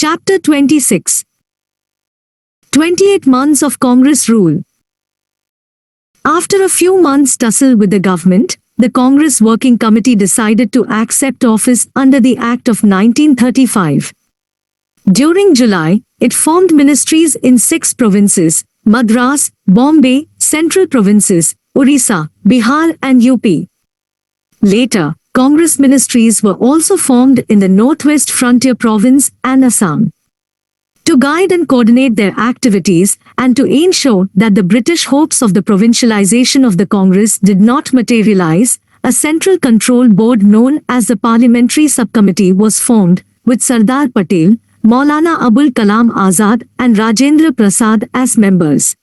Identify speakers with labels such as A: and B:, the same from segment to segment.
A: Chapter 26. 28 months of Congress rule. After a few months' tussle with the government, the Congress Working Committee decided to accept office under the Act of 1935. During July, it formed ministries in 6 provinces: Madras, Bombay, Central Provinces, Orissa, Bihar and UP. Later, Congress ministries were also formed in the Northwest Frontier Province and Assam. To guide and coordinate their activities, and to ensure that the British hopes of the provincialization of the Congress did not materialize, a central control board known as the Parliamentary Subcommittee was formed, with Sardar Patel, Maulana Abul Kalam Azad and Rajendra Prasad as members.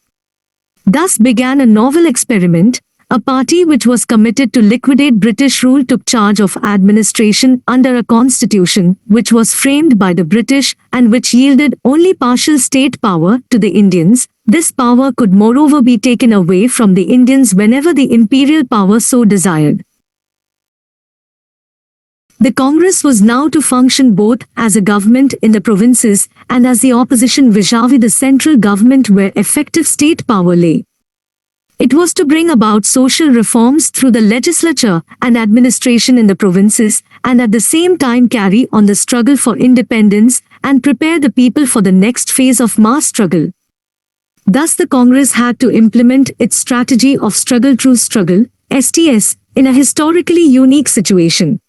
A: Thus began a novel experiment. A party which was committed to liquidate British rule took charge of administration under a constitution which was framed by the British and which yielded only partial state power to the Indians. This power could moreover be taken away from the Indians whenever the imperial power so desired. The Congress was now to function both as a government in the provinces and as the opposition vis-à-vis the central government where effective state power lay. It was to bring about social reforms through the legislature and administration in the provinces, and at the same time carry on the struggle for independence and prepare the people for the next phase of mass struggle. Thus the Congress had to implement its strategy of struggle through struggle, STS, in a historically unique situation.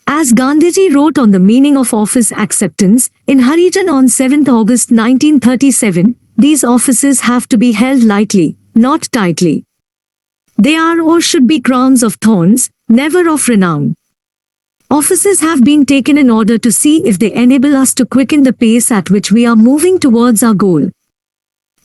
A: As Gandhiji wrote on the meaning of office acceptance in Harijan on 7 August 1937, these offices have to be held lightly, not tightly. They are or should be crowns of thorns, never of renown. Offices have been taken in order to see if they enable us to quicken the pace at which we are moving towards our goal.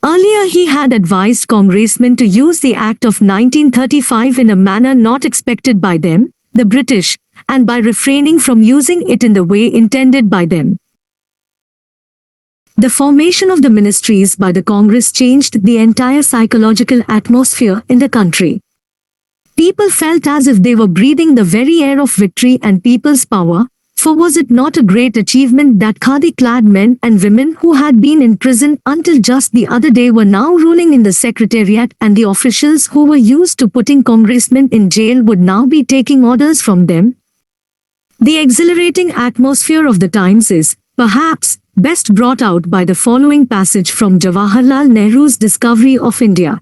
A: Earlier he had advised congressmen to use the Act of 1935 in a manner not expected by them, the British, and by refraining from using it in the way intended by them. The formation of the ministries by the Congress changed the entire psychological atmosphere in the country. People felt as if they were breathing the very air of victory and people's power, for was it not a great achievement that khadi-clad men and women who had been in prison until just the other day were now ruling in the secretariat, and the officials who were used to putting congressmen in jail would now be taking orders from them? The exhilarating atmosphere of the times is, perhaps, best brought out by the following passage from Jawaharlal Nehru's Discovery of India.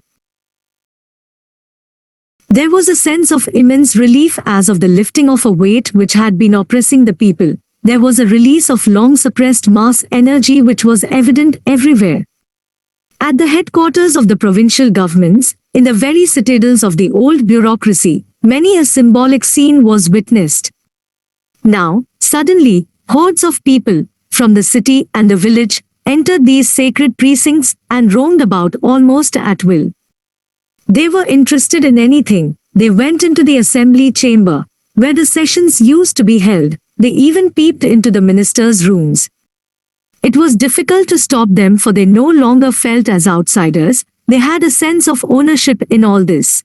A: There was a sense of immense relief as of the lifting of a weight which had been oppressing the people. There was a release of long-suppressed mass energy which was evident everywhere. At the headquarters of the provincial governments, in the very citadels of the old bureaucracy, many a symbolic scene was witnessed. Now, suddenly, hordes of people, from the city and the village, entered these sacred precincts and roamed about almost at will. They were interested in anything. They went into the assembly chamber, where the sessions used to be held. They even peeped into the ministers' rooms. It was difficult to stop them, for they no longer felt as outsiders. They had a sense of ownership in all this.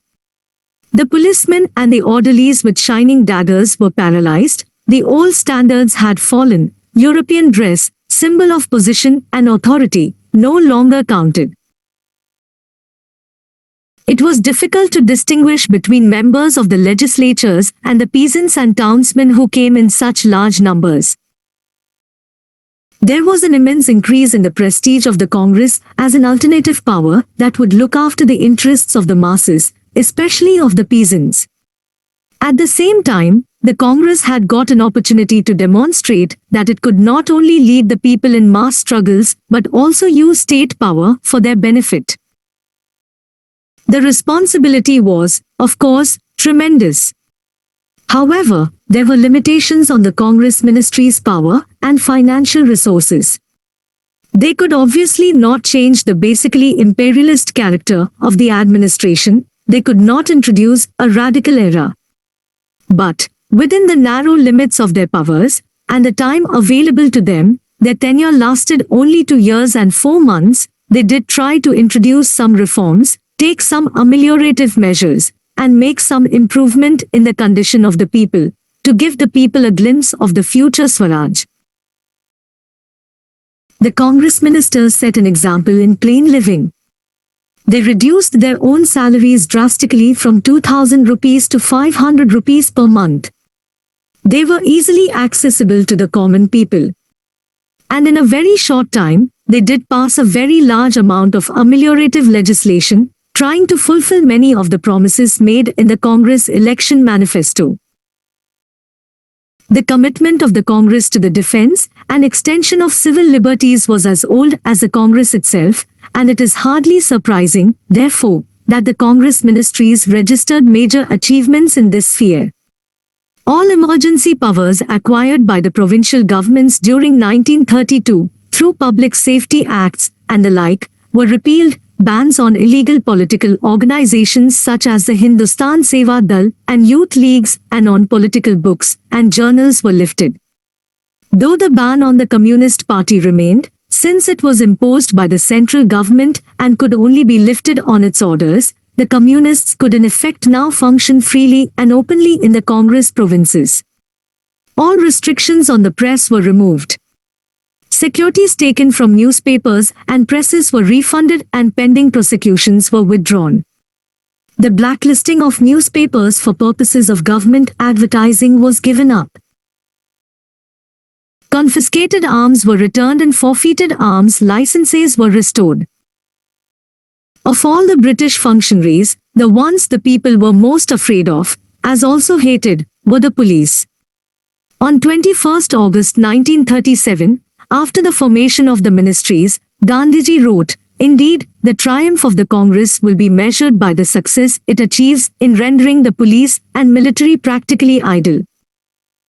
A: The policemen and the orderlies with shining daggers were paralyzed. The old standards had fallen. European dress, symbol of position and authority, no longer counted. It was difficult to distinguish between members of the legislatures and the peasants and townsmen who came in such large numbers. There was an immense increase in the prestige of the Congress as an alternative power that would look after the interests of the masses, especially of the peasants. At the same time, the Congress had got an opportunity to demonstrate that it could not only lead the people in mass struggles but also use state power for their benefit. The responsibility was, of course, tremendous. However, there were limitations on the Congress ministry's power and financial resources. They could obviously not change the basically imperialist character of the administration. They could not introduce a radical era. But, within the narrow limits of their powers, and the time available to them, their tenure lasted only 2 years and 4 months, they did try to introduce some reforms, take some ameliorative measures, and make some improvement in the condition of the people, to give the people a glimpse of the future Swaraj. The Congress ministers set an example in plain living. They reduced their own salaries drastically from 2,000 rupees to 500 rupees per month. They were easily accessible to the common people. And in a very short time, they did pass a very large amount of ameliorative legislation, trying to fulfill many of the promises made in the Congress election manifesto. The commitment of the Congress to the defense and extension of civil liberties was as old as the Congress itself, and it is hardly surprising, therefore, that the Congress ministries registered major achievements in this sphere. All emergency powers acquired by the provincial governments during 1932, through Public Safety Acts and the like, were repealed. Bans on illegal political organizations such as the Hindustan Seva Dal and youth leagues and on political books and journals were lifted. Though the ban on the Communist Party remained, since it was imposed by the central government and could only be lifted on its orders, the communists could in effect now function freely and openly in the Congress provinces. All restrictions on the press were removed. Securities taken from newspapers and presses were refunded and pending prosecutions were withdrawn. The blacklisting of newspapers for purposes of government advertising was given up. Confiscated arms were returned and forfeited arms licenses were restored. Of all the British functionaries, the ones the people were most afraid of, as also hated, were the police. On 21st August 1937, after the formation of the ministries, Gandhiji wrote, "Indeed, the triumph of the Congress will be measured by the success it achieves in rendering the police and military practically idle.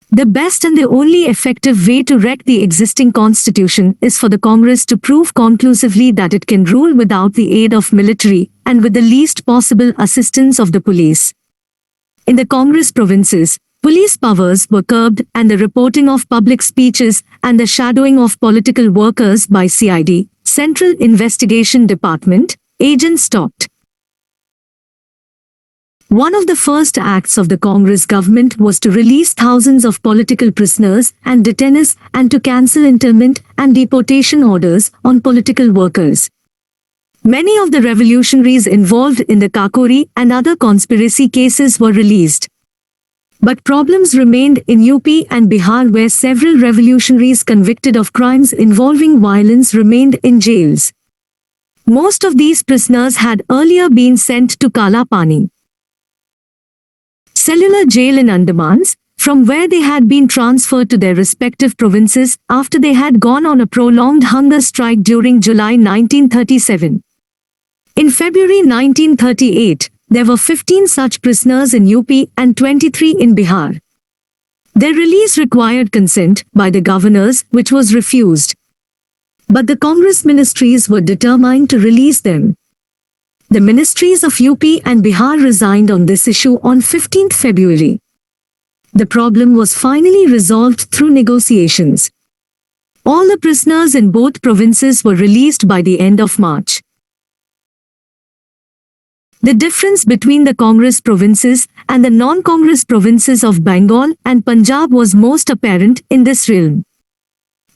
A: The best and the only effective way to wreck the existing constitution is for the Congress to prove conclusively that it can rule without the aid of military and with the least possible assistance of the police." In the Congress provinces, police powers were curbed and the reporting of public speeches and the shadowing of political workers by CID, Central Investigation Department, agents stopped. One of the first acts of the Congress government was to release thousands of political prisoners and detainees and to cancel internment and deportation orders on political workers. Many of the revolutionaries involved in the Kakori and other conspiracy cases were released. But problems remained in UP and Bihar, where several revolutionaries convicted of crimes involving violence remained in jails. Most of these prisoners had earlier been sent to Kala Pani, cellular jail in Andamans, from where they had been transferred to their respective provinces after they had gone on a prolonged hunger strike during July 1937. In February 1938, there were 15 such prisoners in UP and 23 in Bihar. Their release required consent by the governors, which was refused. But the Congress ministries were determined to release them. The ministries of UP and Bihar resigned on this issue on 15th February. The problem was finally resolved through negotiations. All the prisoners in both provinces were released by the end of March. The difference between the Congress provinces and the non-Congress provinces of Bengal and Punjab was most apparent in this realm.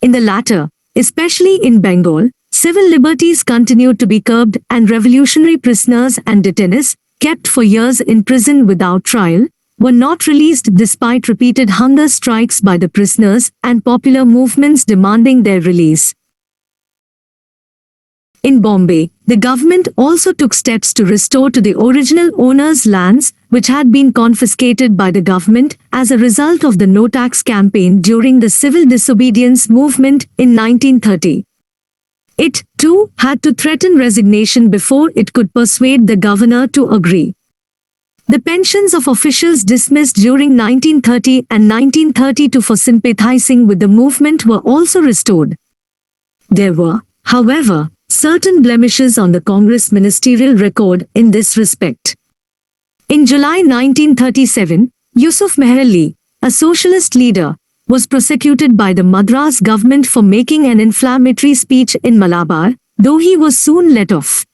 A: In the latter, especially in Bengal, civil liberties continued to be curbed and revolutionary prisoners and detainees, kept for years in prison without trial, were not released despite repeated hunger strikes by the prisoners and popular movements demanding their release. In Bombay, the government also took steps to restore to the original owners lands which had been confiscated by the government as a result of the no tax campaign during the civil disobedience movement in 1930. It, too, had to threaten resignation before it could persuade the governor to agree. The pensions of officials dismissed during 1930 and 1932 for sympathizing with the movement were also restored. There were, however, certain blemishes on the Congress ministerial record in this respect. In July 1937, Yusuf Meher Ali, a socialist leader, was prosecuted by the Madras government for making an inflammatory speech in Malabar, though he was soon let off.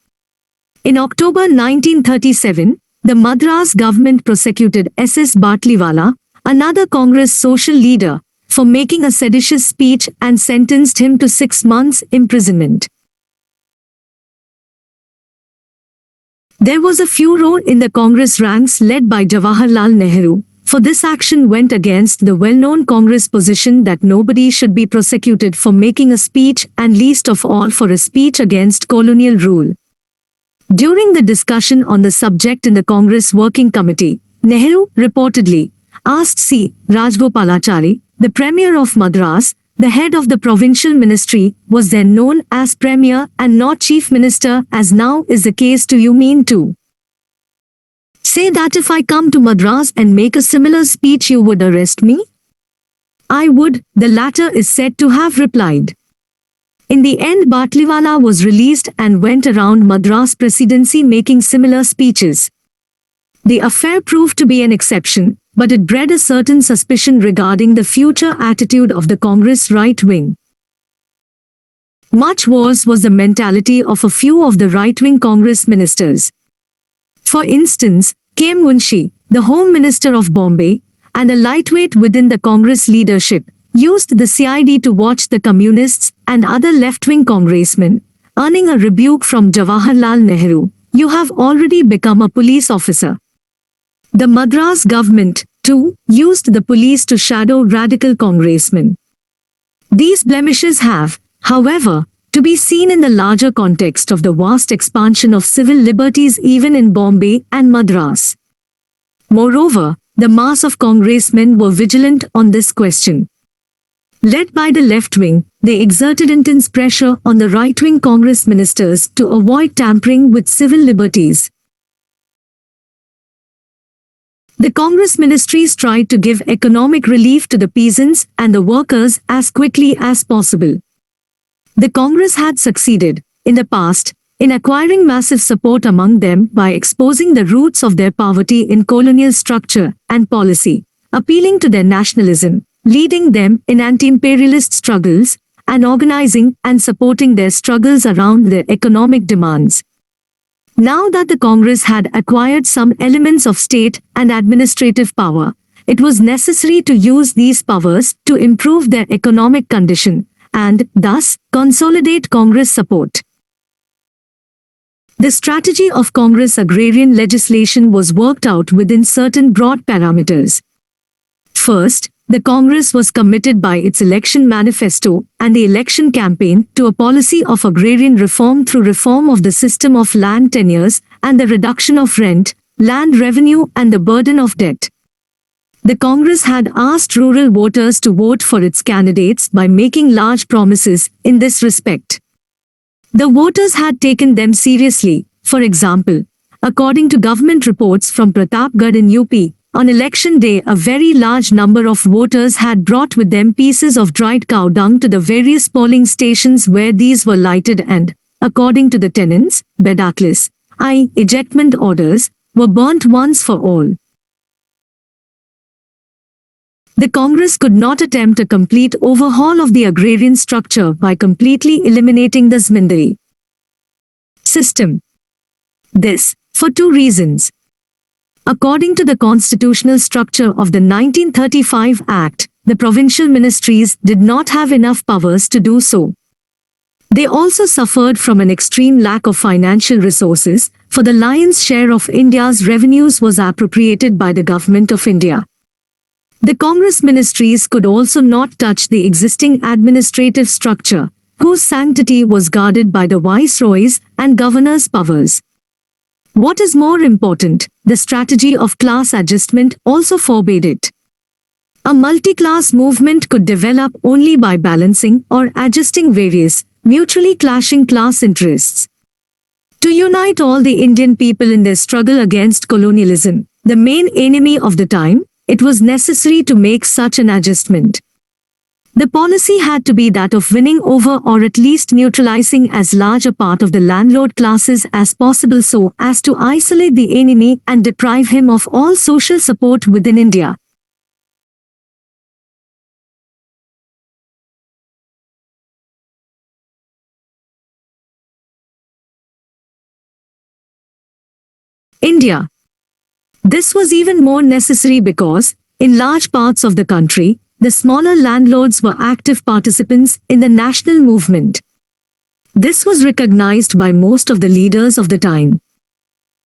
A: In October 1937, the Madras government prosecuted S.S. Batliwala, another Congress social leader, for making a seditious speech and sentenced him to 6 months imprisonment. There was a furor in the Congress ranks led by Jawaharlal Nehru, for this action went against the well-known Congress position that nobody should be prosecuted for making a speech and least of all for a speech against colonial rule. During the discussion on the subject in the Congress Working Committee, Nehru reportedly asked C. Rajgopalachari, the Premier of Madras, the head of the provincial ministry, was then known as Premier and not Chief Minister as now is the case, do you mean to say that if I come to Madras and make a similar speech you would arrest me? I would, the latter is said to have replied. In the end Batliwala was released and went around Madras presidency making similar speeches. The affair proved to be an exception, but it bred a certain suspicion regarding the future attitude of the Congress right wing. Much worse was the mentality of a few of the right-wing Congress ministers. For instance, K. Munshi, the Home Minister of Bombay, and a lightweight within the Congress leadership, used the CID to watch the communists and other left-wing congressmen, earning a rebuke from Jawaharlal Nehru, "You have already become a police officer." The Madras government, too, used the police to shadow radical congressmen. These blemishes have, however, to be seen in the larger context of the vast expansion of civil liberties even in Bombay and Madras. Moreover, the mass of congressmen were vigilant on this question. Led by the left wing, they exerted intense pressure on the right-wing Congress ministers to avoid tampering with civil liberties. The Congress ministries tried to give economic relief to the peasants and the workers as quickly as possible. The Congress had succeeded, in the past, in acquiring massive support among them by exposing the roots of their poverty in colonial structure and policy, appealing to their nationalism, leading them in anti-imperialist struggles, and organizing and supporting their struggles around their economic demands. Now that the Congress had acquired some elements of state and administrative power, it was necessary to use these powers to improve their economic condition and, thus, consolidate Congress support. The strategy of Congress agrarian legislation was worked out within certain broad parameters. First, the Congress was committed by its election manifesto and the election campaign to a policy of agrarian reform through reform of the system of land tenures and the reduction of rent, land revenue and the burden of debt. The Congress had asked rural voters to vote for its candidates by making large promises in this respect. The voters had taken them seriously. For example, according to government reports from Pratapgarh in UP, on election day a very large number of voters had brought with them pieces of dried cow dung to the various polling stations where these were lighted and, according to the tenants, bedaklis, i.e. ejectment orders, were burnt once for all. The Congress could not attempt a complete overhaul of the agrarian structure by completely eliminating the Zamindari system. This, for two reasons. According to the constitutional structure of the 1935 Act, the provincial ministries did not have enough powers to do so. They also suffered from an extreme lack of financial resources, for the lion's share of India's revenues was appropriated by the Government of India. The Congress ministries could also not touch the existing administrative structure, whose sanctity was guarded by the viceroys and governors' powers. What is more important, the strategy of class adjustment also forbade it. A multi-class movement could develop only by balancing or adjusting various, mutually clashing class interests. To unite all the Indian people in their struggle against colonialism, the main enemy of the time, it was necessary to make such an adjustment. The policy had to be that of winning over or at least neutralizing as large a part of the landlord classes as possible so as to isolate the enemy and deprive him of all social support within India. India. This was even more necessary because, in large parts of the country, the smaller landlords were active participants in the national movement. This was recognized by most of the leaders of the time.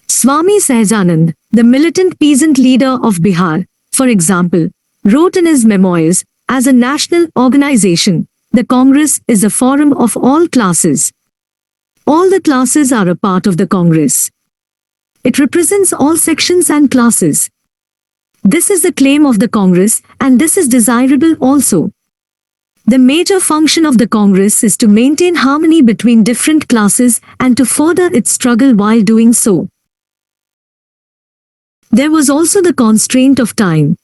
A: Swami Sahajanand, the militant peasant leader of Bihar, for example, wrote in his memoirs, "As a national organization, the Congress is a forum of all classes. All the classes are a part of the Congress. It represents all sections and classes. This is the claim of the Congress, and this is desirable also. The major function of the Congress is to maintain harmony between different classes and to further its struggle while doing so." There was also the constraint of time.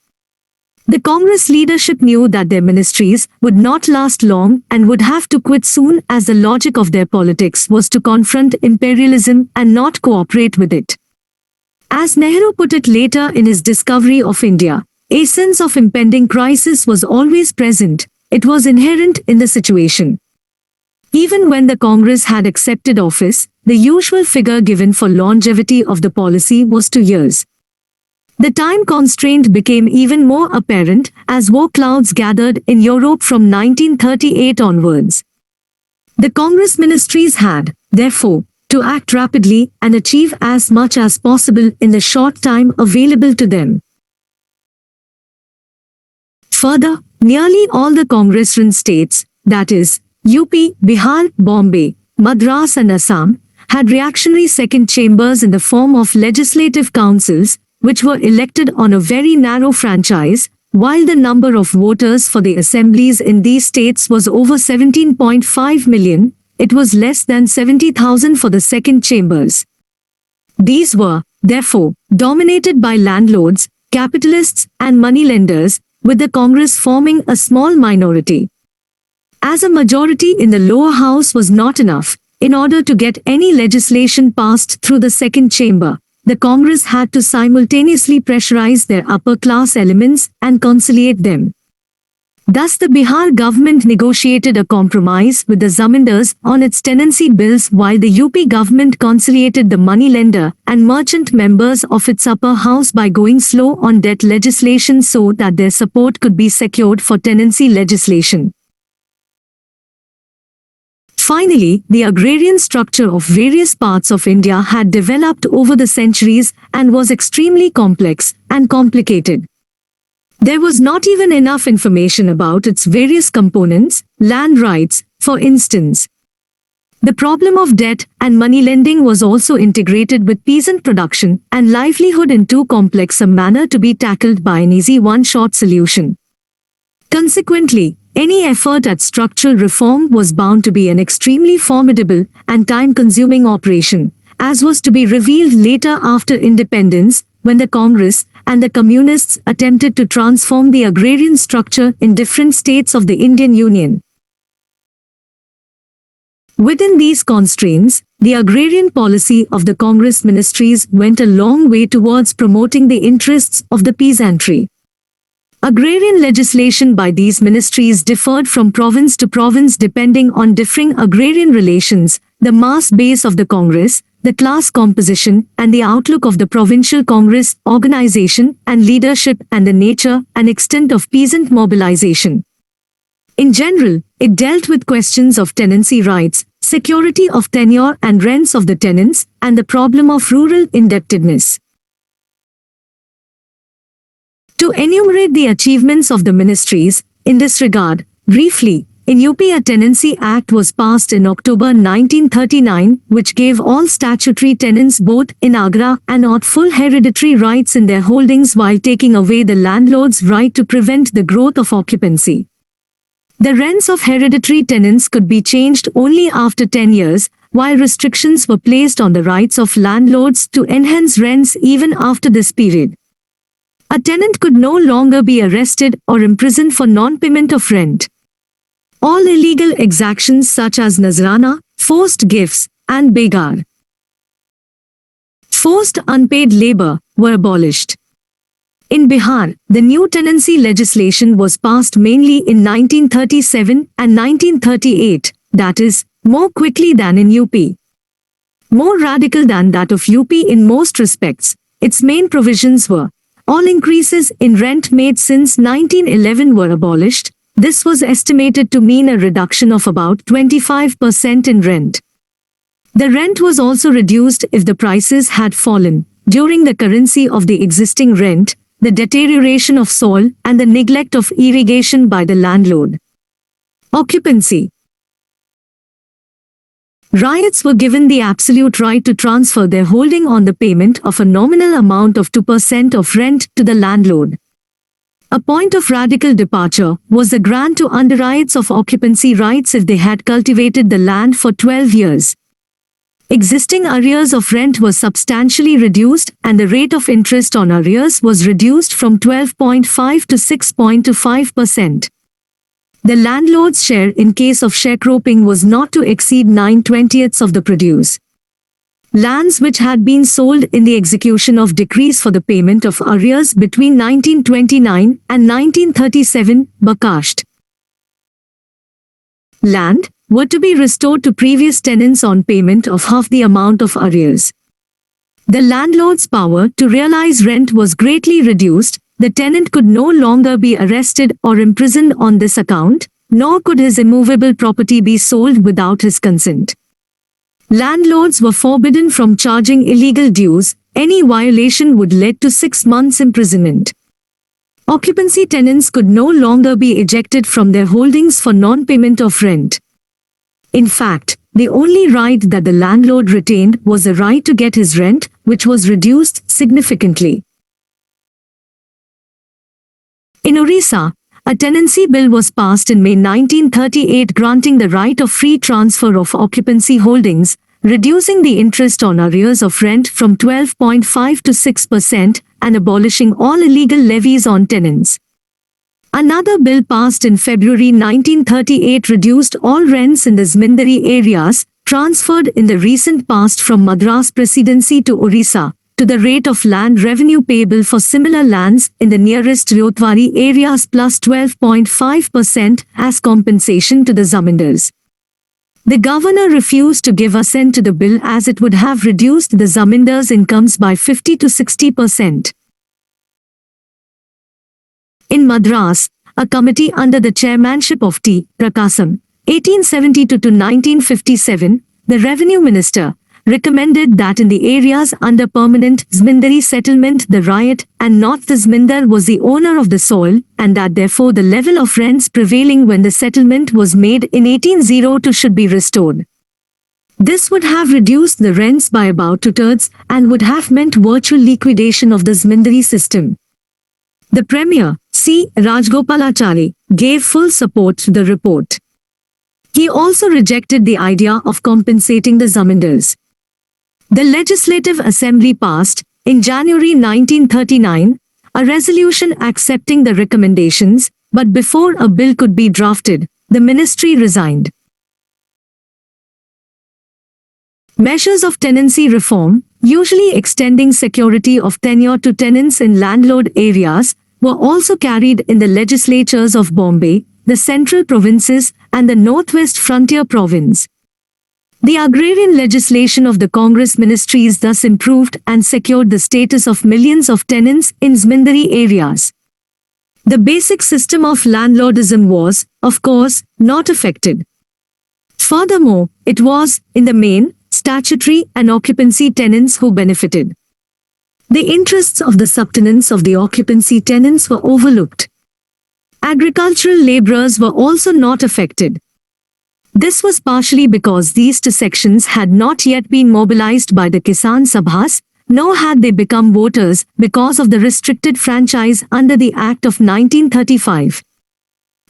A: The Congress leadership knew that their ministries would not last long and would have to quit soon, as the logic of their politics was to confront imperialism and not cooperate with it. As Nehru put it later in his Discovery of India, a sense of impending crisis was always present. It was inherent in the situation. Even when the Congress had accepted office, the usual figure given for longevity of the policy was 2 years. The time constraint became even more apparent as war clouds gathered in Europe from 1938 onwards. The Congress ministries had, therefore, to act rapidly and achieve as much as possible in the short time available to them. Further, nearly all the Congress-run states, that is, UP, Bihar, Bombay, Madras and Assam, had reactionary second chambers in the form of legislative councils, which were elected on a very narrow franchise, while the number of voters for the assemblies in these states was over 17.5 million, it was less than 70,000 for the second chambers. These were, therefore, dominated by landlords, capitalists and moneylenders, with the Congress forming a small minority. As a majority in the lower house was not enough, in order to get any legislation passed through the second chamber, the Congress had to simultaneously pressurize their upper class elements and conciliate them. Thus the Bihar government negotiated a compromise with the zamindars on its tenancy bills, while the UP government conciliated the moneylender and merchant members of its upper house by going slow on debt legislation so that their support could be secured for tenancy legislation. Finally, the agrarian structure of various parts of India had developed over the centuries and was extremely complex and complicated. There was not even enough information about its various components, land rights, for instance. The problem of debt and money lending was also integrated with peasant production and livelihood in too complex a manner to be tackled by an easy one-shot solution. Consequently, any effort at structural reform was bound to be an extremely formidable and time-consuming operation, as was to be revealed later after independence, when the Congress and the Communists attempted to transform the agrarian structure in different states of the Indian Union. Within these constraints, the agrarian policy of the Congress ministries went a long way towards promoting the interests of the peasantry. Agrarian legislation by these ministries differed from province to province depending on differing agrarian relations, the mass base of the Congress, the class composition and the outlook of the provincial Congress organization and leadership, and the nature and extent of peasant mobilization. In general, it dealt with questions of tenancy rights, security of tenure and rents of the tenants, and the problem of rural indebtedness. To enumerate the achievements of the ministries, in this regard, briefly, in UP a Tenancy Act was passed in October 1939, which gave all statutory tenants both in Agra and Oudh full hereditary rights in their holdings while taking away the landlord's right to prevent the growth of occupancy. The rents of hereditary tenants could be changed only after 10 years, while restrictions were placed on the rights of landlords to enhance rents even after this period. A tenant could no longer be arrested or imprisoned for non-payment of rent. All illegal exactions such as nazrana, forced gifts, and begar, forced unpaid labor, were abolished. In Bihar, the new tenancy legislation was passed mainly in 1937 and 1938, that is, more quickly than in UP. More radical than that of UP in most respects, its main provisions were: All increases in rent made since 1911 were abolished. This was estimated to mean a reduction of about 25% in rent. The rent was also reduced if the prices had fallen during the currency of the existing rent, the deterioration of soil, and the neglect of irrigation by the landlord. Occupancy. Ryots were given the absolute right to transfer their holding on the payment of a nominal amount of 2% of rent to the landlord. A point of radical departure was the grant to underriots of occupancy rights if they had cultivated the land for 12 years. Existing arrears of rent were substantially reduced and the rate of interest on arrears was reduced from 12.5 to 6.25%. The landlord's share in case of sharecropping was not to exceed 9/20ths of the produce. Lands which had been sold in the execution of decrees for the payment of arrears between 1929 and 1937 Bakasht land were to be restored to previous tenants on payment of half the amount of arrears. The landlord's power to realize rent was greatly reduced. The tenant could no longer be arrested or imprisoned on this account, nor could his immovable property be sold without his consent. Landlords were forbidden from charging illegal dues. Any violation would lead to 6 months imprisonment. Occupancy tenants could no longer be ejected from their holdings for non-payment of rent. In fact, the only right that the landlord retained was the right to get his rent, which was reduced significantly. In Orissa, a tenancy bill was passed in May 1938 granting the right of free transfer of occupancy holdings, reducing the interest on arrears of rent from 12.5 to 6% and abolishing all illegal levies on tenants. Another bill passed in February 1938 reduced all rents in the Zamindari areas, transferred in the recent past from Madras Presidency to Orissa, to the rate of land revenue payable for similar lands in the nearest Ryotwari areas plus 12.5% as compensation to the zamindars. The governor refused to give assent to the bill as it would have reduced the zamindars' incomes by 50 to 60%. In Madras, a committee under the chairmanship of T. Prakasam, 1872 to 1957, the revenue minister, recommended that in the areas under permanent Zamindari settlement the ryot and not the zamindar was the owner of the soil and that therefore the level of rents prevailing when the settlement was made in 1802 should be restored. This would have reduced the rents by about 2/3 and would have meant virtual liquidation of the Zamindari system. The Premier, C. Rajgopalachari, gave full support to the report. He also rejected the idea of compensating the zamindars. The Legislative Assembly passed, in January 1939, a resolution accepting the recommendations, but before a bill could be drafted, the ministry resigned. Measures of tenancy reform, usually extending security of tenure to tenants in landlord areas, were also carried in the legislatures of Bombay, the central provinces, and the northwest frontier province. The agrarian legislation of the Congress ministries thus improved and secured the status of millions of tenants in Zamindari areas. The basic system of landlordism was, of course, not affected. Furthermore, it was, in the main, statutory and occupancy tenants who benefited. The interests of the subtenants of the occupancy tenants were overlooked. Agricultural laborers were also not affected. This was partially because these two sections had not yet been mobilized by the Kisan Sabhas, nor had they become voters because of the restricted franchise under the Act of 1935.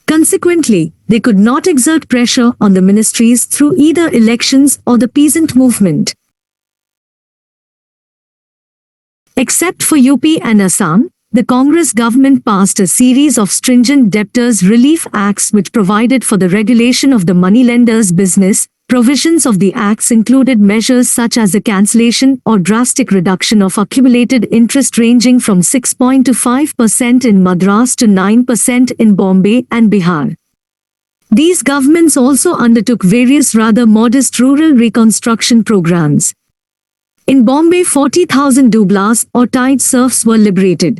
A: Consequently, they could not exert pressure on the ministries through either elections or the peasant movement. Except for UP and Assam, the Congress government passed a series of stringent debtors' relief acts which provided for the regulation of the moneylenders' business. Provisions of the acts included measures such as the cancellation or drastic reduction of accumulated interest ranging from 6.25% in Madras to 9% in Bombay and Bihar. These governments also undertook various rather modest rural reconstruction programs. In Bombay, 40,000 dublas or tied serfs were liberated.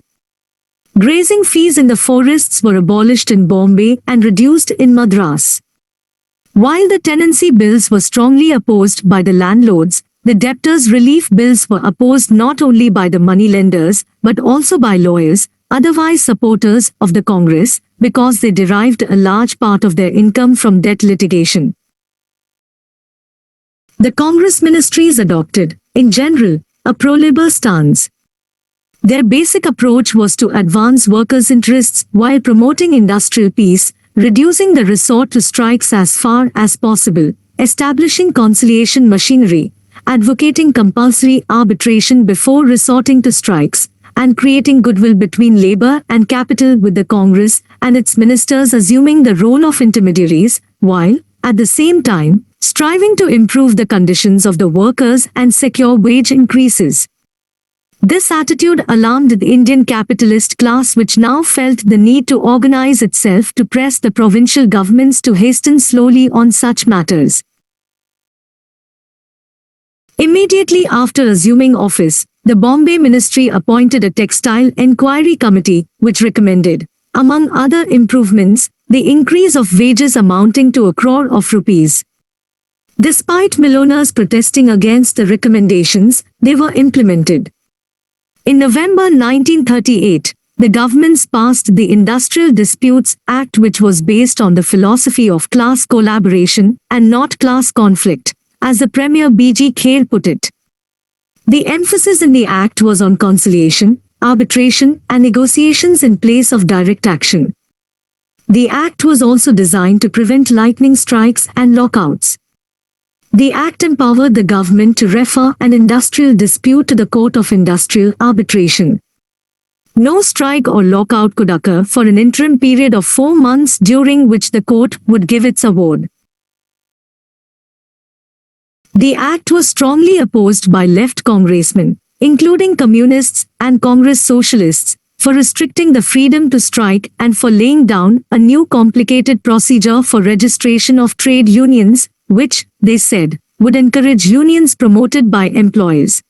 A: Grazing fees in the forests were abolished in Bombay and reduced in Madras. While the tenancy bills were strongly opposed by the landlords, the debtors' relief bills were opposed not only by the moneylenders but also by lawyers, otherwise supporters of the Congress, because they derived a large part of their income from debt litigation. The Congress ministries adopted, in general, a pro-labor stance. Their basic approach was to advance workers' interests while promoting industrial peace, reducing the resort to strikes as far as possible, establishing conciliation machinery, advocating compulsory arbitration before resorting to strikes, and creating goodwill between labor and capital, with the Congress and its ministers assuming the role of intermediaries, while, at the same time, striving to improve the conditions of the workers and secure wage increases. This attitude alarmed the Indian capitalist class, which now felt the need to organize itself to press the provincial governments to hasten slowly on such matters. Immediately after assuming office, the Bombay Ministry appointed a textile enquiry committee, which recommended, among other improvements, the increase of wages amounting to 1 crore of rupees. Despite millowners protesting against the recommendations, they were implemented. In November 1938, the governments passed the Industrial Disputes Act, which was based on the philosophy of class collaboration and not class conflict, as the Premier B.G. Kher put it. The emphasis in the act was on conciliation, arbitration, and negotiations in place of direct action. The act was also designed to prevent lightning strikes and lockouts. The act empowered the government to refer an industrial dispute to the Court of Industrial Arbitration. No strike or lockout could occur for an interim period of 4 months, during which the court would give its award. The act was strongly opposed by left congressmen, including communists and Congress socialists, for restricting the freedom to strike and for laying down a new complicated procedure for registration of trade unions, which, they said, would encourage unions promoted by employers.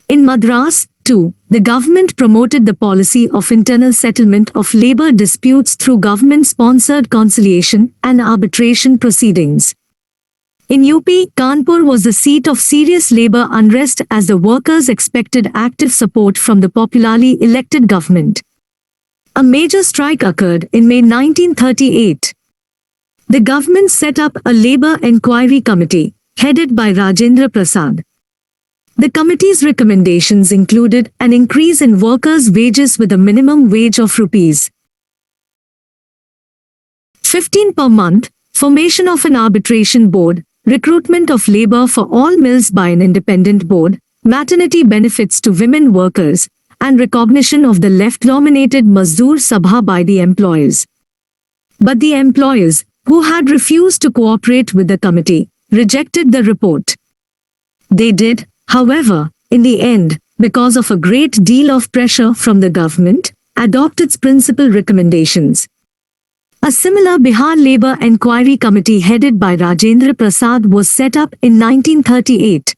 A: In Madras, too, the government promoted the policy of internal settlement of labor disputes through government-sponsored conciliation and arbitration proceedings. In UP, Kanpur was the seat of serious labor unrest as the workers expected active support from the popularly elected government. A major strike occurred in May 1938. The government set up a labor enquiry committee, headed by Rajendra Prasad. The committee's recommendations included an increase in workers' wages with a minimum wage of rupees 15 per month, formation of an arbitration board, recruitment of labor for all mills by an independent board, maternity benefits to women workers, and recognition of the left-dominated Mazdoor Sabha by the employers. But the employers, who had refused to cooperate with the committee, rejected the report. They did, however, in the end, because of a great deal of pressure from the government, adopt its principal recommendations. A similar Bihar Labour Enquiry Committee headed by Rajendra Prasad was set up in 1938.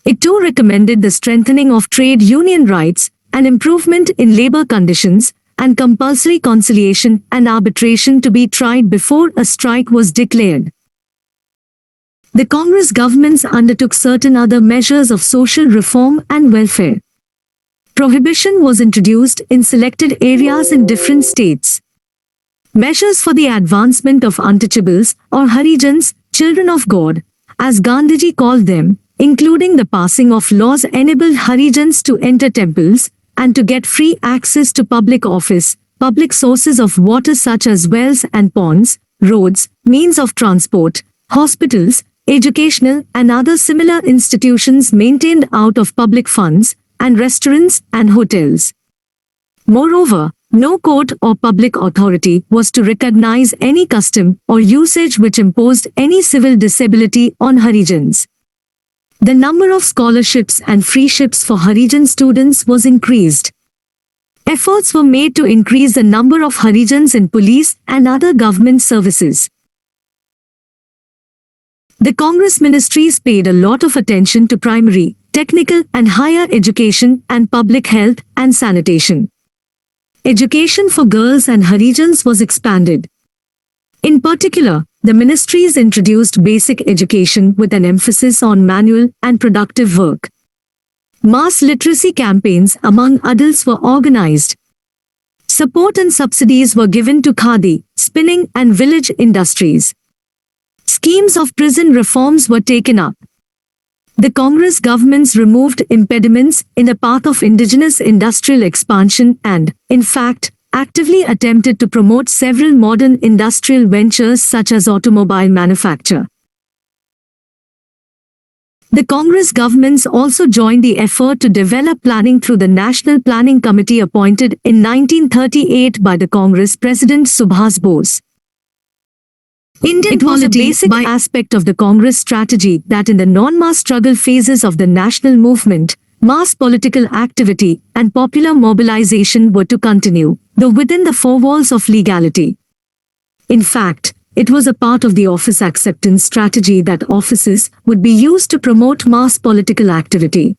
A: It too recommended the strengthening of trade union rights, an improvement in labour conditions, and compulsory conciliation and arbitration to be tried before a strike was declared. The Congress governments undertook certain other measures of social reform and welfare. Prohibition was introduced in selected areas in different states. Measures for the advancement of untouchables, or Harijans, children of God, as Gandhiji called them, including the passing of laws enabled Harijans to enter temples, and to get free access to public office, public sources of water such as wells and ponds, roads, means of transport, hospitals, educational and other similar institutions maintained out of public funds, and restaurants and hotels. Moreover, no court or public authority was to recognize any custom or usage which imposed any civil disability on Harijans. The number of scholarships and freeships for Harijan students was increased. Efforts were made to increase the number of Harijans in police and other government services. The Congress ministries paid a lot of attention to primary, technical and higher education and public health and sanitation. Education for girls and Harijans was expanded. In particular, the ministries introduced basic education with an emphasis on manual and productive work. Mass literacy campaigns among adults were organized. Support and subsidies were given to khadi, spinning and village industries. Schemes of prison reforms were taken up. The Congress governments removed impediments in the path of indigenous industrial expansion and, in fact, actively attempted to promote several modern industrial ventures such as automobile manufacture. The Congress governments also joined the effort to develop planning through the National Planning Committee appointed in 1938 by the Congress President Subhas Bose. Indian polity was a basic aspect of the Congress strategy that in the non-mass struggle phases of the national movement, mass political activity and popular mobilization were to continue, though within the four walls of legality. In fact, it was a part of the office acceptance strategy that offices would be used to promote mass political activity.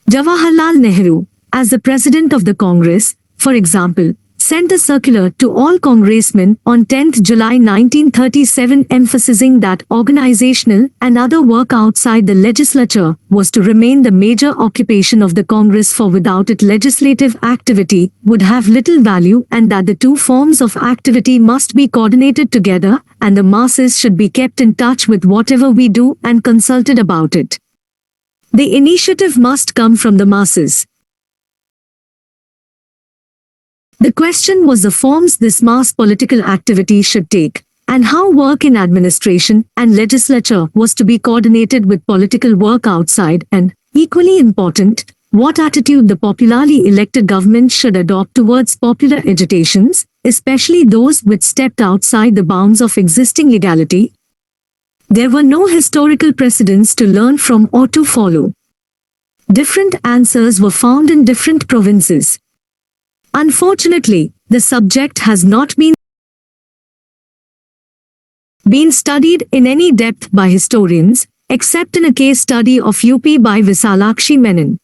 A: Jawaharlal Nehru, as the President of the Congress, for example, sent a circular to all congressmen on 10 July 1937 emphasizing that organizational and other work outside the legislature was to remain the major occupation of the Congress, for without it legislative activity would have little value, and that the two forms of activity must be coordinated together and the masses should be kept in touch with whatever we do and consulted about it. The initiative must come from the masses. The question was the forms this mass political activity should take, and how work in administration and legislature was to be coordinated with political work outside, and, equally important, what attitude the popularly elected government should adopt towards popular agitations, especially those which stepped outside the bounds of existing legality. There were no historical precedents to learn from or to follow. Different answers were found in different provinces. Unfortunately, the subject has not been studied in any depth by historians, except in a case study of UP by Visalakshi Menon.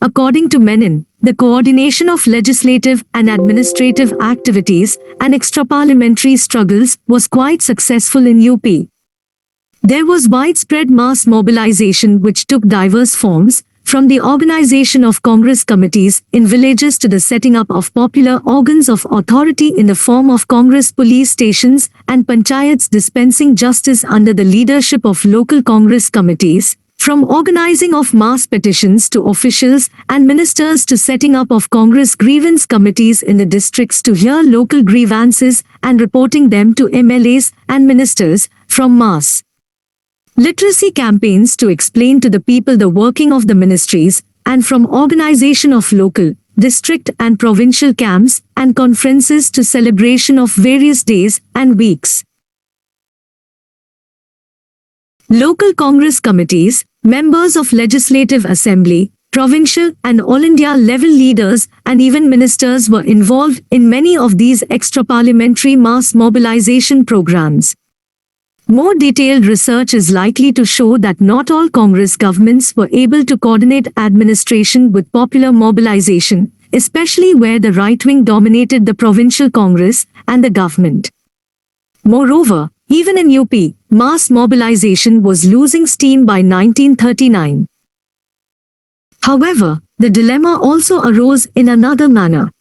A: According to Menon, the coordination of legislative and administrative activities and extraparliamentary struggles was quite successful in UP. There was widespread mass mobilization which took diverse forms, from the organization of Congress committees in villages to the setting up of popular organs of authority in the form of Congress police stations and panchayats dispensing justice under the leadership of local Congress committees, from organizing of mass petitions to officials and ministers to setting up of Congress grievance committees in the districts to hear local grievances and reporting them to MLAs and ministers, from mass literacy campaigns to explain to the people the working of the ministries, and from organization of local, district and provincial camps and conferences to celebration of various days and weeks. Local Congress committees, members of Legislative Assembly, provincial and all India level leaders and even ministers were involved in many of these extra-parliamentary mass mobilization programs. More detailed research is likely to show that not all Congress governments were able to coordinate administration with popular mobilization, especially where the right wing dominated the provincial Congress and the government. Moreover, even in UP, mass mobilization was losing steam by 1939. However, the dilemma also arose in another manner.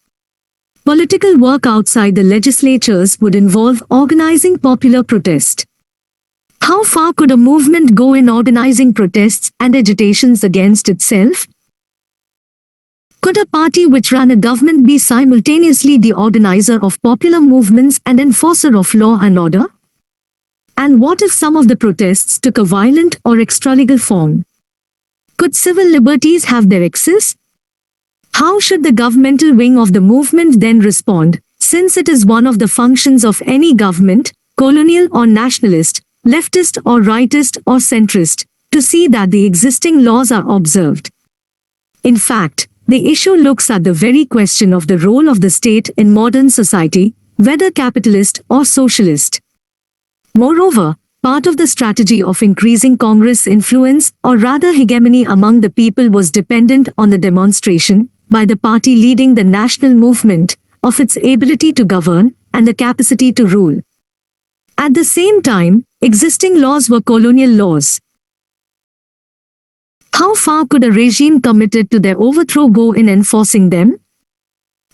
A: Political work outside the legislatures would involve organizing popular protest. How far could a movement go in organizing protests and agitations against itself? Could a party which ran a government be simultaneously the organizer of popular movements and enforcer of law and order? And what if some of the protests took a violent or extralegal form? Could civil liberties have their excess? How should the governmental wing of the movement then respond, since it is one of the functions of any government, colonial or nationalist, leftist or rightist or centrist, to see that the existing laws are observed? In fact, the issue looks at the very question of the role of the state in modern society, whether capitalist or socialist. Moreover, part of the strategy of increasing Congress influence, or rather hegemony among the people, was dependent on the demonstration, by the party leading the national movement of its ability to govern and the capacity to rule. At the same time, existing laws were colonial laws. How far could a regime committed to their overthrow go in enforcing them?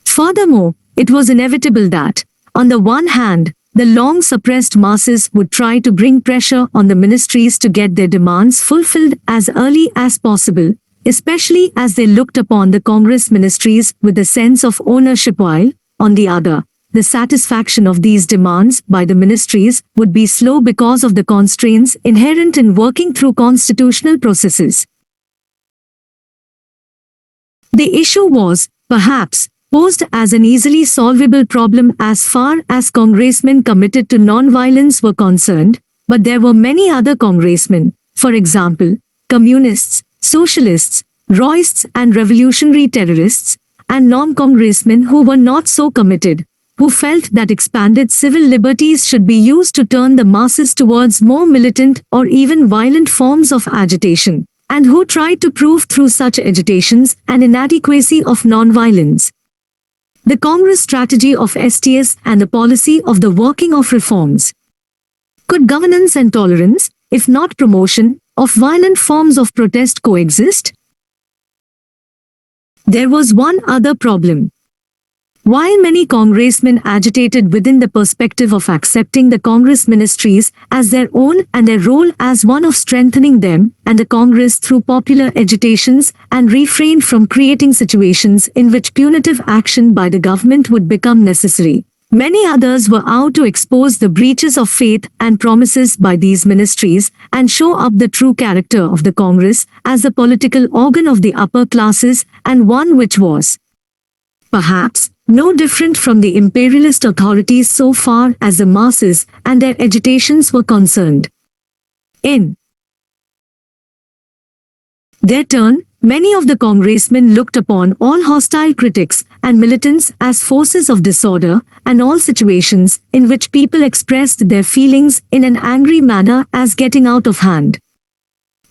A: Furthermore, it was inevitable that, on the one hand, the long-suppressed masses would try to bring pressure on the ministries to get their demands fulfilled as early as possible, especially as they looked upon the Congress ministries with a sense of ownership, while, on the other, the satisfaction of these demands by the ministries would be slow because of the constraints inherent in working through constitutional processes. The issue was, perhaps, posed as an easily solvable problem as far as congressmen committed to non-violence were concerned, but there were many other congressmen, for example, communists, socialists, Royists and revolutionary terrorists, and non-congressmen who were not so committed, who felt that expanded civil liberties should be used to turn the masses towards more militant or even violent forms of agitation, and who tried to prove through such agitations an inadequacy of non-violence. The Congress strategy of STS and the policy of the working of reforms. Could governance and tolerance, if not promotion, of violent forms of protest coexist? There was one other problem. While many congressmen agitated within the perspective of accepting the Congress ministries as their own and their role as one of strengthening them and the Congress through popular agitations and refrained from creating situations in which punitive action by the government would become necessary, many others were out to expose the breaches of faith and promises by these ministries and show up the true character of the Congress as the political organ of the upper classes and one which was, perhaps, no different from the imperialist authorities so far as the masses and their agitations were concerned. In their turn, many of the congressmen looked upon all hostile critics and militants as forces of disorder and all situations in which people expressed their feelings in an angry manner as getting out of hand.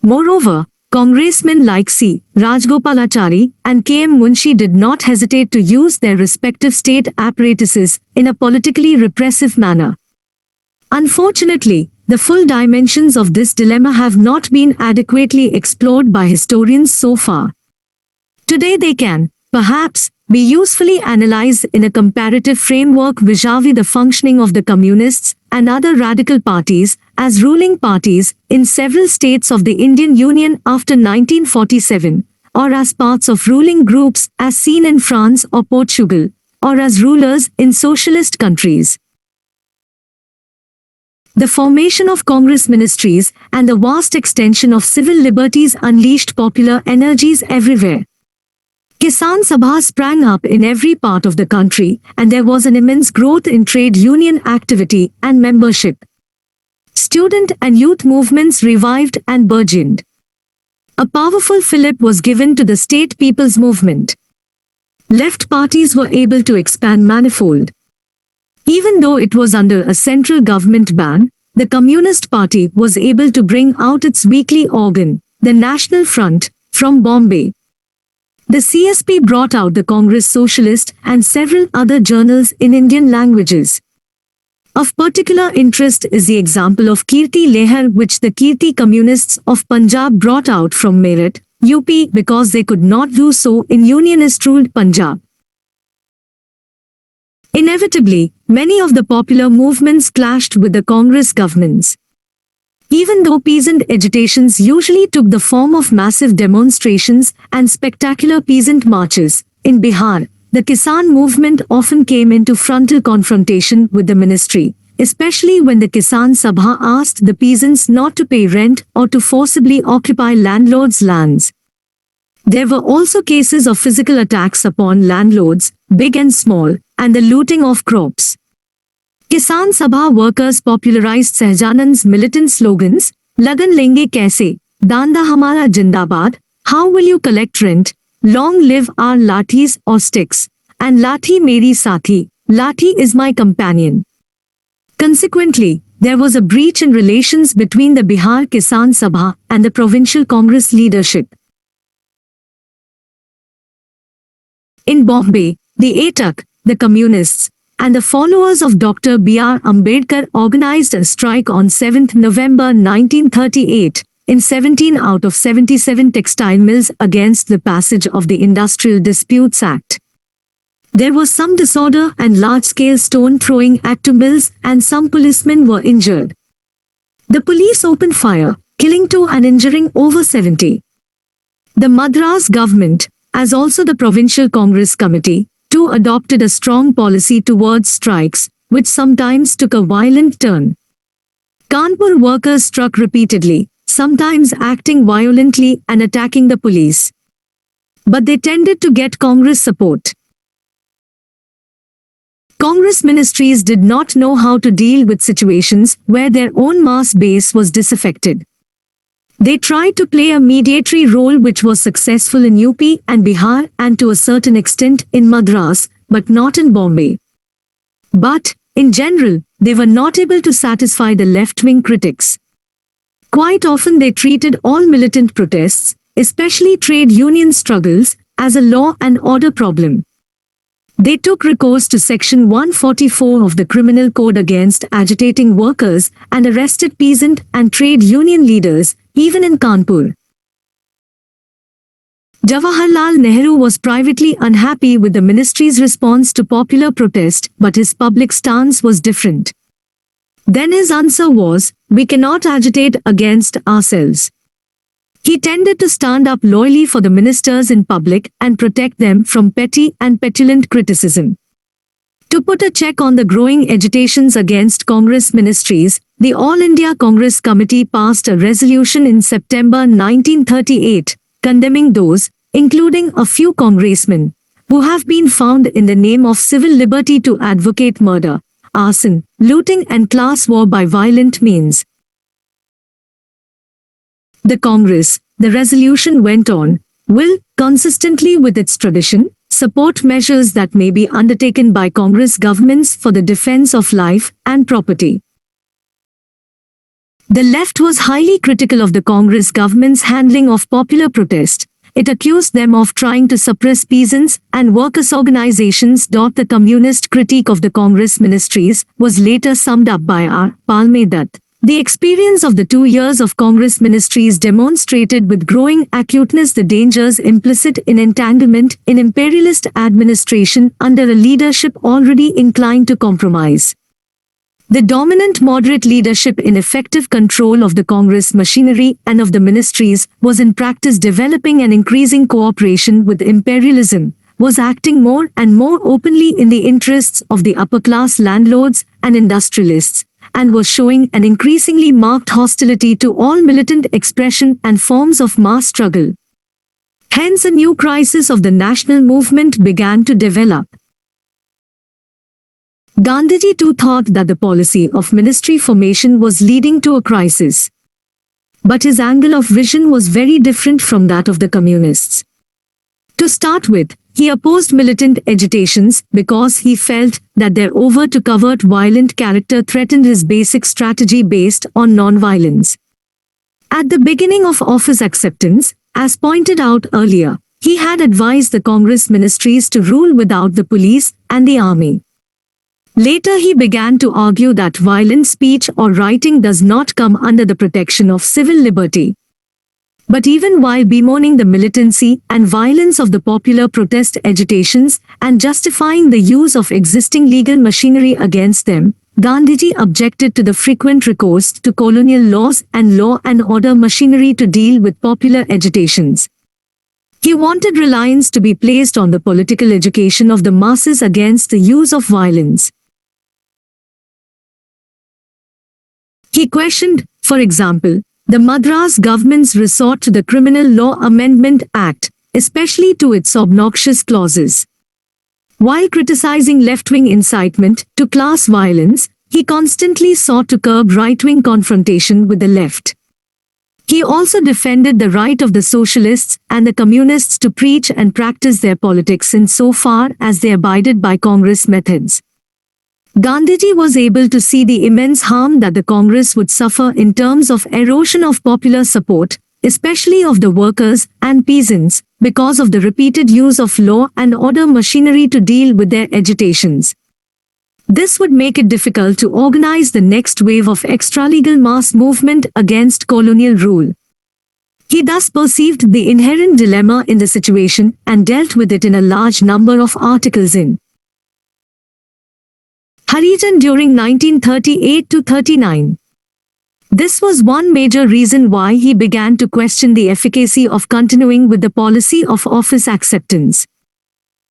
A: Moreover, congressmen like C. Rajgopalachari and K. M. Munshi did not hesitate to use their respective state apparatuses in a politically repressive manner. Unfortunately, the full dimensions of this dilemma have not been adequately explored by historians so far. Today they can, perhaps, be usefully analyzed in a comparative framework vis-à-vis the functioning of the communists and other radical parties as ruling parties in several states of the Indian Union after 1947, or as parts of ruling groups as seen in France or Portugal, or as rulers in socialist countries. The formation of Congress ministries and the vast extension of civil liberties unleashed popular energies everywhere. Kisan Sabha sprang up in every part of the country, and there was an immense growth in trade union activity and membership. Student and youth movements revived and burgeoned. A powerful fillip was given to the state people's movement. Left parties were able to expand manifold. Even though it was under a central government ban, the Communist Party was able to bring out its weekly organ, the National Front, from Bombay. The CSP brought out the Congress Socialist and several other journals in Indian languages. Of particular interest is the example of Kirti Lehar, which the Kirti Communists of Punjab brought out from Meerut, UP, because they could not do so in Unionist-ruled Punjab. Inevitably, many of the popular movements clashed with the Congress governments. Even though peasant agitations usually took the form of massive demonstrations and spectacular peasant marches, in Bihar, the Kisan movement often came into frontal confrontation with the ministry, especially when the Kisan Sabha asked the peasants not to pay rent or to forcibly occupy landlords' lands. There were also cases of physical attacks upon landlords, big and small, and the looting of crops. Kisan Sabha workers popularized Sahjanand's militant slogans, Lagan lenge kaise, Danda hamara jindabad, how will you collect rent, long live our lathis or sticks, and Lathi meri sathi, Lathi is my companion. Consequently, there was a breach in relations between the Bihar Kisan Sabha and the provincial Congress leadership. In Bombay, the ATAK, the Communists, and the followers of Dr. B.R. Ambedkar organized a strike on 7th November 1938 in 17 out of 77 textile mills against the passage of the Industrial Disputes Act. There was some disorder and large-scale stone-throwing at two mills, and some policemen were injured. The police opened fire, killing 2 and injuring over 70. The Madras government, as also the Provincial Congress Committee, too adopted a strong policy towards strikes, which sometimes took a violent turn. Kanpur workers struck repeatedly, sometimes acting violently and attacking the police. But they tended to get Congress support. Congress ministries did not know how to deal with situations where their own mass base was disaffected. They tried to play a mediatory role which was successful in UP and Bihar and to a certain extent in Madras, but not in Bombay. But, in general, they were not able to satisfy the left-wing critics. Quite often they treated all militant protests, especially trade union struggles, as a law and order problem. They took recourse to Section 144 of the Criminal Code against agitating workers and arrested peasant and trade union leaders, even in Kanpur. Jawaharlal Nehru was privately unhappy with the ministry's response to popular protest, but his public stance was different. Then his answer was, "We cannot agitate against ourselves." He tended to stand up loyally for the ministers in public and protect them from petty and petulant criticism. To put a check on the growing agitations against Congress ministries, the All India Congress Committee passed a resolution in September 1938, condemning those, including a few congressmen, who have been found in the name of civil liberty to advocate murder, arson, looting and class war by violent means. The Congress, the resolution went on, will, consistently with its tradition, support measures that may be undertaken by Congress governments for the defense of life and property. The left was highly critical of the Congress government's handling of popular protest. It accused them of trying to suppress peasants and workers' organizations. The communist critique of the Congress ministries was later summed up by R. Palme Dutt. The experience of the 2 years of Congress ministries demonstrated with growing acuteness the dangers implicit in entanglement in imperialist administration under a leadership already inclined to compromise. The dominant moderate leadership in effective control of the Congress machinery and of the ministries was in practice developing an increasing cooperation with imperialism, was acting more and more openly in the interests of the upper-class landlords and industrialists, and was showing an increasingly marked hostility to all militant expression and forms of mass struggle. Hence a new crisis of the national movement began to develop. Gandhiji too thought that the policy of ministry formation was leading to a crisis. But his angle of vision was very different from that of the communists. To start with, he opposed militant agitations because he felt that their overt to covert violent character threatened his basic strategy based on non-violence. At the beginning of office acceptance, as pointed out earlier, he had advised the Congress ministries to rule without the police and the army. Later he began to argue that violent speech or writing does not come under the protection of civil liberty. But even while bemoaning the militancy and violence of the popular protest agitations and justifying the use of existing legal machinery against them, Gandhiji objected to the frequent recourse to colonial laws and law and order machinery to deal with popular agitations. He wanted reliance to be placed on the political education of the masses against the use of violence. He questioned, for example, the Madras government's resort to the Criminal Law Amendment Act, especially to its obnoxious clauses. While criticizing left-wing incitement to class violence, he constantly sought to curb right-wing confrontation with the left. He also defended the right of the socialists and the communists to preach and practice their politics in so far as they abided by Congress methods. Gandhiji was able to see the immense harm that the Congress would suffer in terms of erosion of popular support, especially of the workers and peasants, because of the repeated use of law and order machinery to deal with their agitations. This would make it difficult to organize the next wave of extralegal mass movement against colonial rule. He thus perceived the inherent dilemma in the situation and dealt with it in a large number of articles in Harijan during 1938-39. This was one major reason why he began to question the efficacy of continuing with the policy of office acceptance.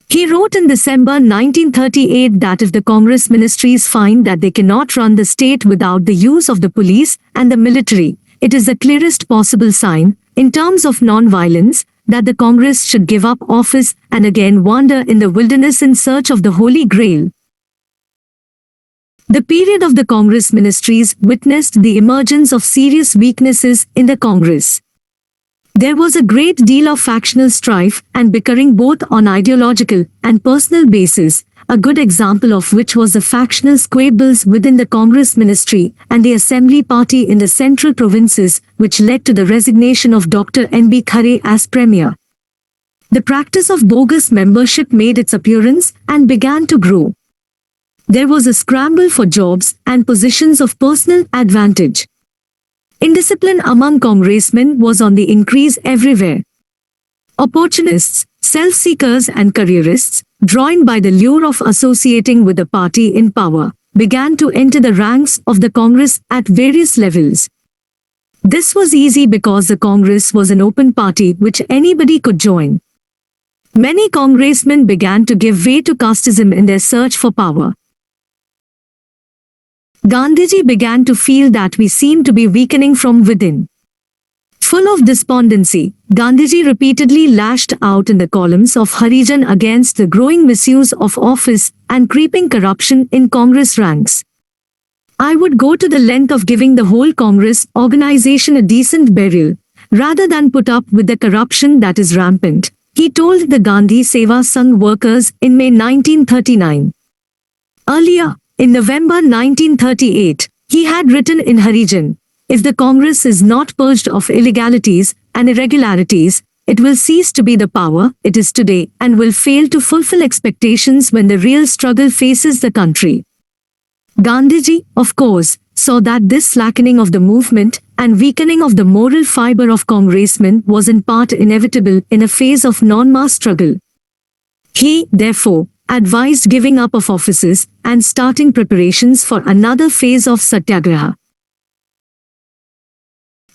A: He wrote in December 1938 that if the Congress ministries find that they cannot run the state without the use of the police and the military, it is the clearest possible sign, in terms of non-violence, that the Congress should give up office and again wander in the wilderness in search of the Holy Grail. The period of the Congress ministries witnessed the emergence of serious weaknesses in the Congress. There was a great deal of factional strife and bickering both on ideological and personal basis, a good example of which was the factional squabbles within the Congress ministry and the Assembly party in the central provinces, which led to the resignation of Dr. N.B. Khare as Premier. The practice of bogus membership made its appearance and began to grow. There was a scramble for jobs and positions of personal advantage. Indiscipline among congressmen was on the increase everywhere. Opportunists, self-seekers and careerists, drawn by the lure of associating with the party in power, began to enter the ranks of the Congress at various levels. This was easy because the Congress was an open party which anybody could join. Many congressmen began to give way to casteism in their search for power. Gandhiji began to feel that we seemed to be weakening from within. Full of despondency, Gandhiji repeatedly lashed out in the columns of Harijan against the growing misuse of office and creeping corruption in Congress ranks. I would go to the length of giving the whole Congress organization a decent burial, rather than put up with the corruption that is rampant, he told the Gandhi Seva Sangh workers in May 1939. Earlier, in November 1938, he had written in Harijan, "If the Congress is not purged of illegalities and irregularities, it will cease to be the power it is today and will fail to fulfill expectations when the real struggle faces the country." Gandhiji, of course, saw that this slackening of the movement and weakening of the moral fiber of congressmen was in part inevitable in a phase of non-mass struggle. He, therefore, advised giving up of offices and starting preparations for another phase of satyagraha.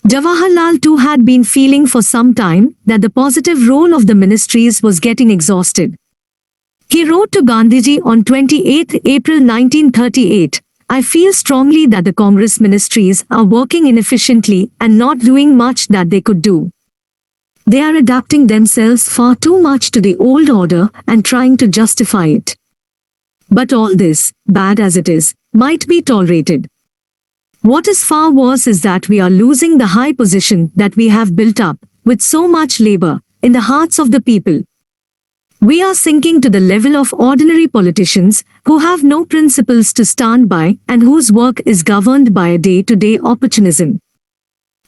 A: Jawaharlal too had been feeling for some time that the positive role of the ministries was getting exhausted. He wrote to Gandhiji on 28 April 1938, "I feel strongly that the Congress ministries are working inefficiently and not doing much that they could do. They are adapting themselves far too much to the old order and trying to justify it. But all this, bad as it is, might be tolerated. What is far worse is that we are losing the high position that we have built up, with so much labor, in the hearts of the people. We are sinking to the level of ordinary politicians, who have no principles to stand by and whose work is governed by a day-to-day opportunism.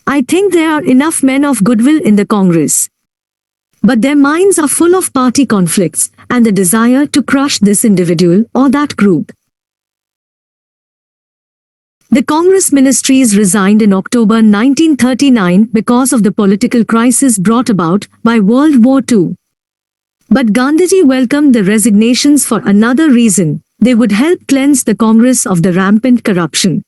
A: I think there are enough men of goodwill in the Congress. But their minds are full of party conflicts and the desire to crush this individual or that group." The Congress ministries resigned in October 1939 because of the political crisis brought about by World War II. But Gandhiji welcomed the resignations for another reason: they would help cleanse the Congress of the rampant corruption.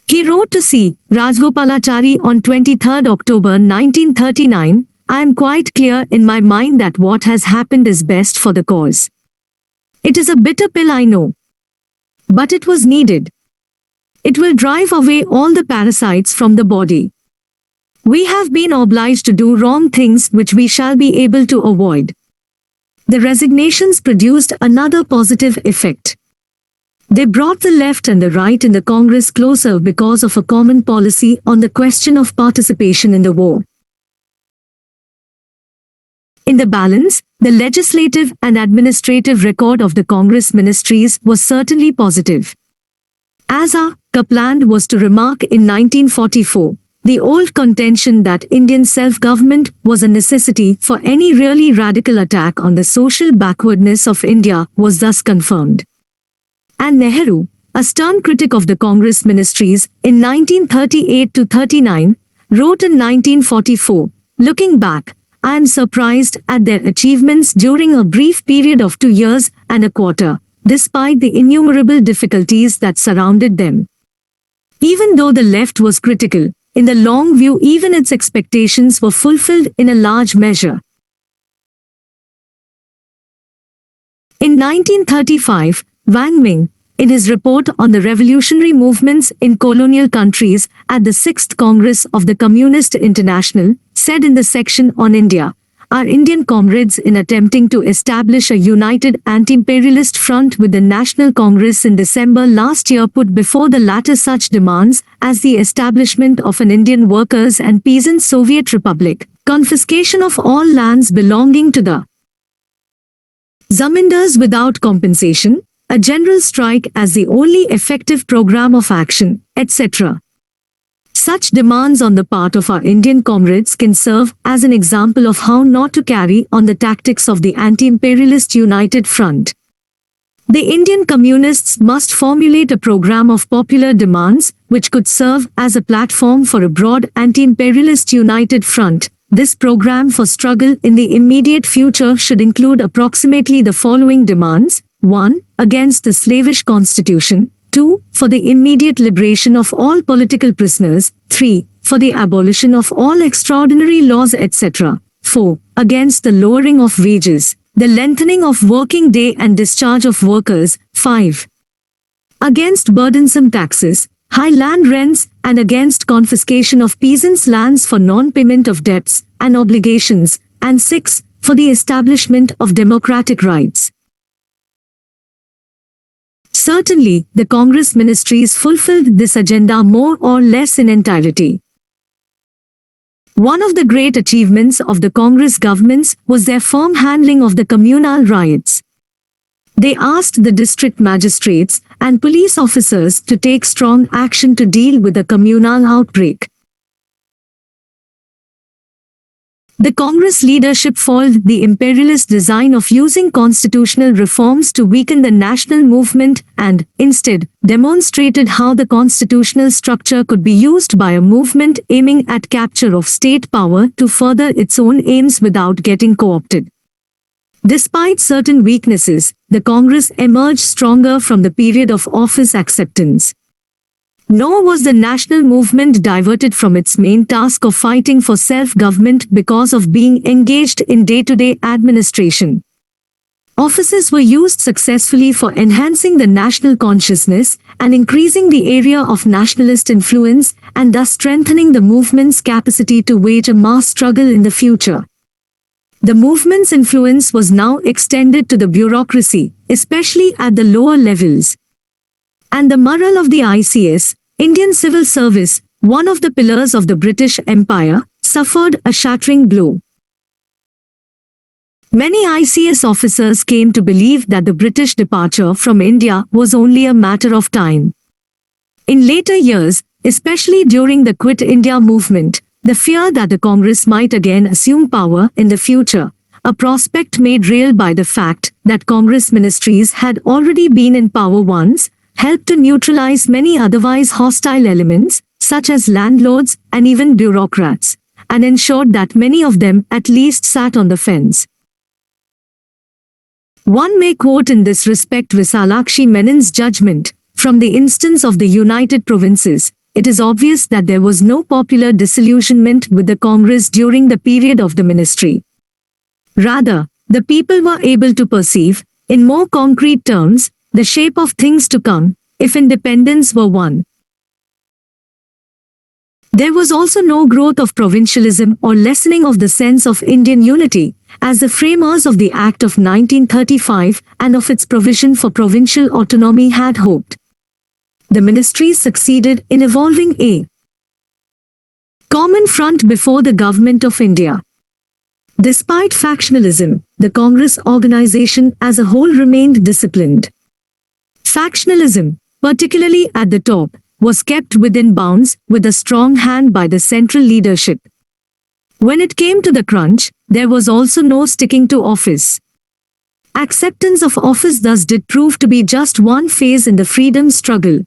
A: He wrote to C. Rajgopalachari on 23 October 1939, "I am quite clear in my mind that what has happened is best for the cause. It is a bitter pill, I know. But it was needed. It will drive away all the parasites from the body. We have been obliged to do wrong things which we shall be able to avoid." The resignations produced another positive effect. They brought the left and the right in the Congress closer because of a common policy on the question of participation in the war. In the balance, the legislative and administrative record of the Congress ministries was certainly positive. As R. Kaplan was to remark in 1944, The old contention that Indian self-government was a necessity for any really radical attack on the social backwardness of India was thus confirmed. And Nehru, a stern critic of the Congress ministries in 1938-39, wrote in 1944, looking back, I am surprised at their achievements during a brief period of 2 years and a quarter, despite the innumerable difficulties that surrounded them. Even though the left was critical, in the long view even its expectations were fulfilled in a large measure. In 1935, Wang Ming, in his report on the revolutionary movements in colonial countries at the 6th Congress of the Communist International, said in the section on India, our Indian comrades in attempting to establish a united anti-imperialist front with the National Congress in December last year put before the latter such demands as the establishment of an Indian Workers' and Peasants' Soviet Republic, confiscation of all lands belonging to the zamindars without compensation, a general strike as the only effective program of action, etc. Such demands on the part of our Indian comrades can serve as an example of how not to carry on the tactics of the anti-imperialist united front. The Indian communists must formulate a program of popular demands which could serve as a platform for a broad anti-imperialist united front. This program for struggle in the immediate future should include approximately the following demands: 1. Against the slavish constitution. 2. For the immediate liberation of all political prisoners. 3. For the abolition of all extraordinary laws, etc. 4. Against the lowering of wages, the lengthening of working day and discharge of workers. 5. Against burdensome taxes, high land rents, and against confiscation of peasants' lands for non-payment of debts and obligations. And 6. For the establishment of democratic rights. Certainly, the Congress ministries fulfilled this agenda more or less in entirety. One of the great achievements of the Congress governments was their firm handling of the communal riots. They asked the district magistrates and police officers to take strong action to deal with the communal outbreak. The Congress leadership foiled the imperialist design of using constitutional reforms to weaken the national movement and, instead, demonstrated how the constitutional structure could be used by a movement aiming at capture of state power to further its own aims without getting co-opted. Despite certain weaknesses, the Congress emerged stronger from the period of office acceptance. Nor was the national movement diverted from its main task of fighting for self-government because of being engaged in day-to-day administration. Offices were used successfully for enhancing the national consciousness and increasing the area of nationalist influence and thus strengthening the movement's capacity to wage a mass struggle in the future. The movement's influence was now extended to the bureaucracy, especially at the lower levels. And the morale of the ICS, Indian Civil Service, one of the pillars of the British Empire, suffered a shattering blow. Many ICS officers came to believe that the British departure from India was only a matter of time. In later years, especially during the Quit India movement, the fear that the Congress might again assume power in the future, a prospect made real by the fact that Congress ministries had already been in power once, helped to neutralize many otherwise hostile elements, such as landlords and even bureaucrats, and ensured that many of them at least sat on the fence. One may quote in this respect Visalakshi Menon's judgment, from the instance of the United Provinces. It is obvious that there was no popular disillusionment with the Congress during the period of the ministry. Rather, the people were able to perceive, in more concrete terms, the shape of things to come, if independence were won. There was also no growth of provincialism or lessening of the sense of Indian unity, as the framers of the Act of 1935 and of its provision for provincial autonomy had hoped. The ministries succeeded in evolving a common front before the government of India. Despite factionalism, the Congress organization as a whole remained disciplined. Factionalism, particularly at the top, was kept within bounds with a strong hand by the central leadership. When it came to the crunch, there was also no sticking to office. Acceptance of office thus did prove to be just one phase in the freedom struggle.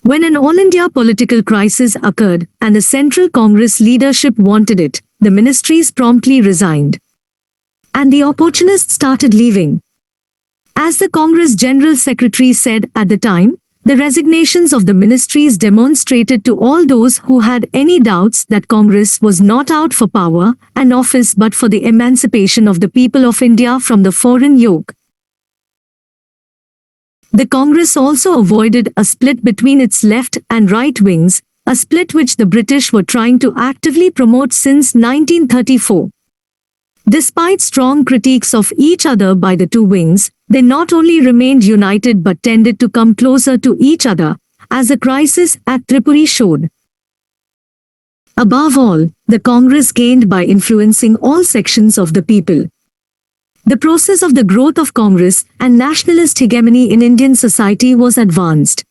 A: When an all-India political crisis occurred and the Central Congress leadership wanted it, the ministries promptly resigned. And the opportunists started leaving. As the Congress General Secretary said at the time, the resignations of the ministries demonstrated to all those who had any doubts that Congress was not out for power and office but for the emancipation of the people of India from the foreign yoke. The Congress also avoided a split between its left and right wings, a split which the British were trying to actively promote since 1934. Despite strong critiques of each other by the two wings, they not only remained united but tended to come closer to each other, as the crisis at Tripura showed. Above all, the Congress gained by influencing all sections of the people. The process of the growth of Congress and nationalist hegemony in Indian society was advanced.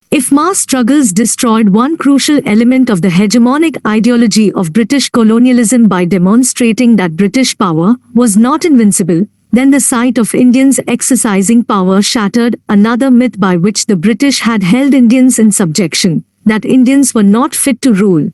A: If mass struggles destroyed one crucial element of the hegemonic ideology of British colonialism by demonstrating that British power was not invincible, then the sight of Indians exercising power shattered another myth by which the British had held Indians in subjection, that Indians were not fit to rule.